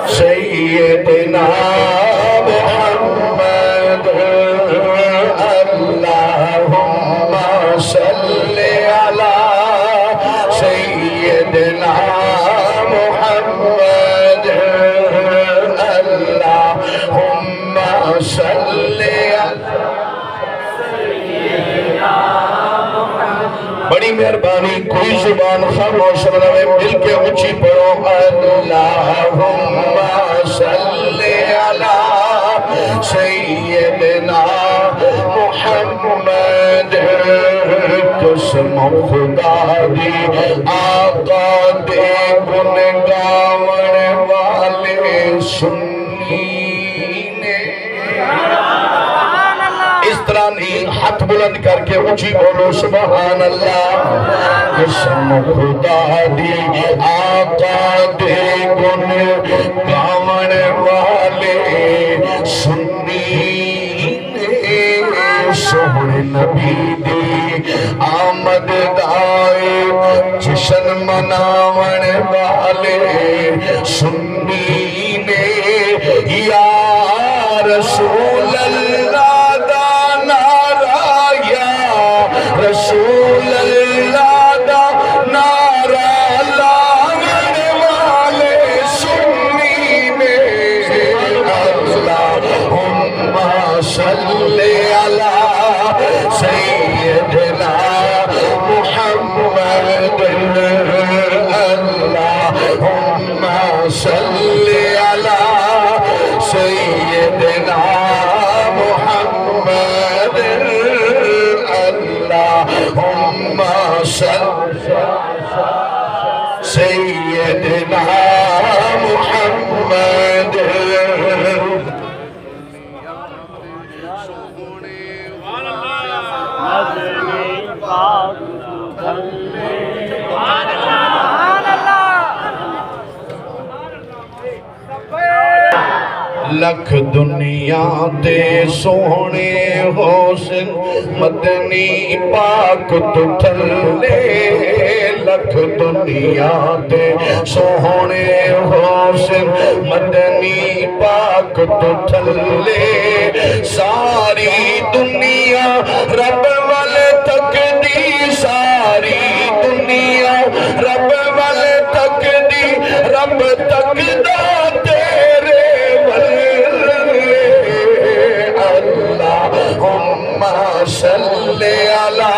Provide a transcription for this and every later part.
سیدنا محمد اللہم صلی علی سیدنا محمد اللہم صلی علی بڑی مہربانی کوئی زبان خاموش نہ رہے مل کے اونچی پڑھو اللہم صلی علی سیدنا محمد قسم خدا دی آقا دے گن گاون والے سنی نے اس طرح نہیں ہاتھ بلند کر کے اونچی بولو سبحان اللہ قسم خدا دی آقا دے گن گاون والے سنی سونے نبی دی آمد دائے جشن مناون والے سنی نے یا رسول اللہ دا نعرہ یا رسول اللہ دا نعرہ لاون والے سنی نے اللہم صلی علی سیدنا محمد اللہم صلی علی سیدنا محمد اللہم صلی سیدنا محمد لکھ دنیا دے سونے حسن مدنی پاک تو تھلے لکھ دنیا دے سونے حسن مدنی پاک تو تھلے ساری دنیا رب والے تک دی ساری دنیا رب والے تک دی رب تک دا اللہم صلی علی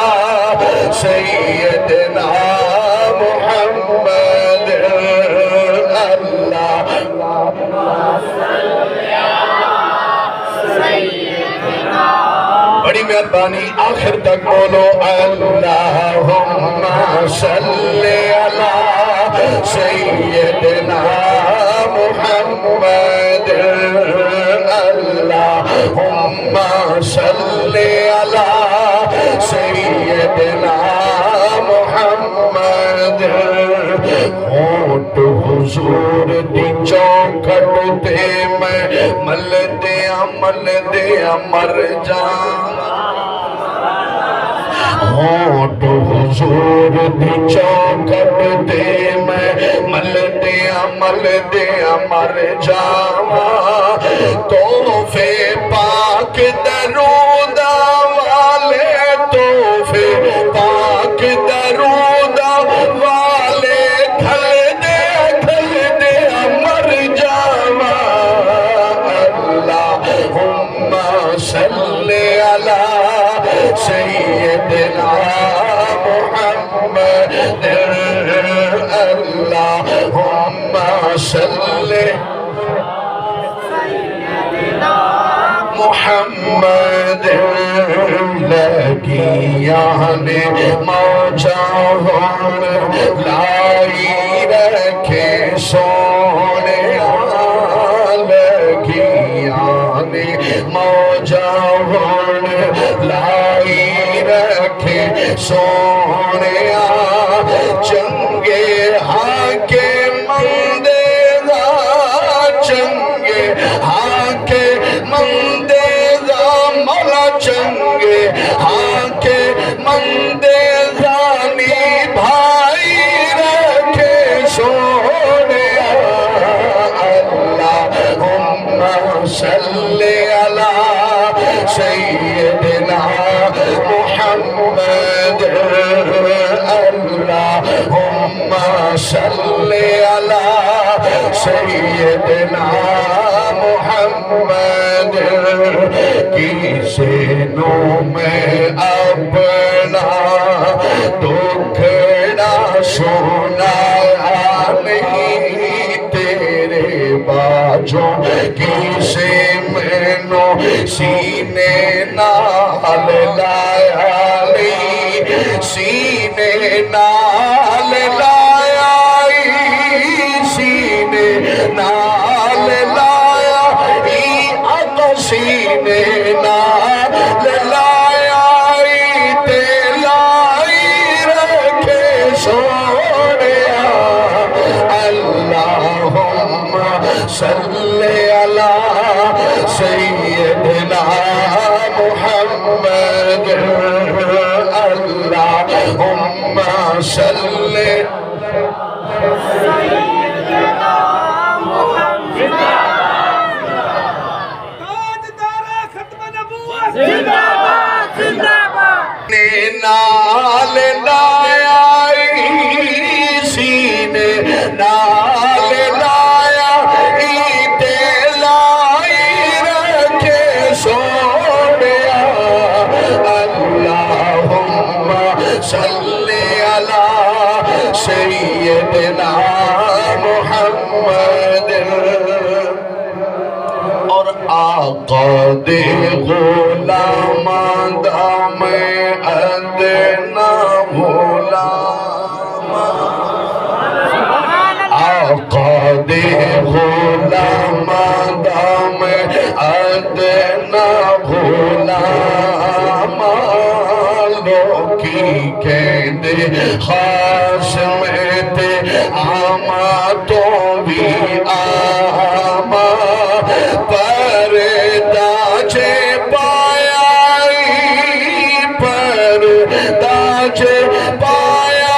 سیدنا محمد اللہم صلی علی سیدنا بڑی مہربانی آخر تک بولو اللہم صلی علی سیدنا محمد اللہم صلی علی سیدنا محمد ہونٹ حضور دی چوکھٹ تے میں مل دیا مر جان ہونٹ حضور دی چوکھٹ تے میں مل دیا مر جاواں تحفے پاک درود والے تحفے پاک درود والے کھل دے مر جاواں اللہم صلی علی سیدنا محمد اللہم صلی محمد لگیاں نے موجہ ہون لائی رکھے سونے لگیاں نے موجہ ہون لائی رکھے سونے چنگے ہاں کے مندے گا چنگے ہاں کے مندے گا مولا چنگے ہاں کے مندے غانی بھائی رکھے سونے اللہ سیدنا محمد کی سینوں میں اپنا دکھڑا سنایا نہیں، تیرے باجوں کی سینوں سینے نال لایا نہیں، سینے نال لایا، سینے نال لایا، آقا سینے نال لایا، تے لائی رکھے سونیا۔ اللہم صلی علی سیدنا محمد، اللہم صلی نال لایا، سینے نال لایا، تے لائی رکھے سونیا۔ اللہم صلی علی سیدنا محمد، اور آقا دے غلامان دا میں ادنا غلام، آقا دے غلامان دا میں ادنا غلام، لوکی کہندے خاص میں تے آما تو بھی آما، پردہ چھے پایا، پردہ چھے پایا،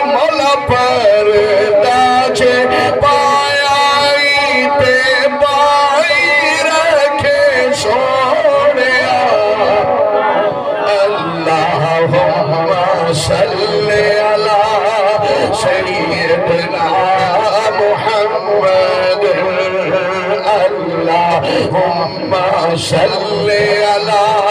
مولا پردہ چھے پایا، تے بائی رکھے سونیا۔ اللہم صلی علی سیدنا محمد، اللہم صلی علی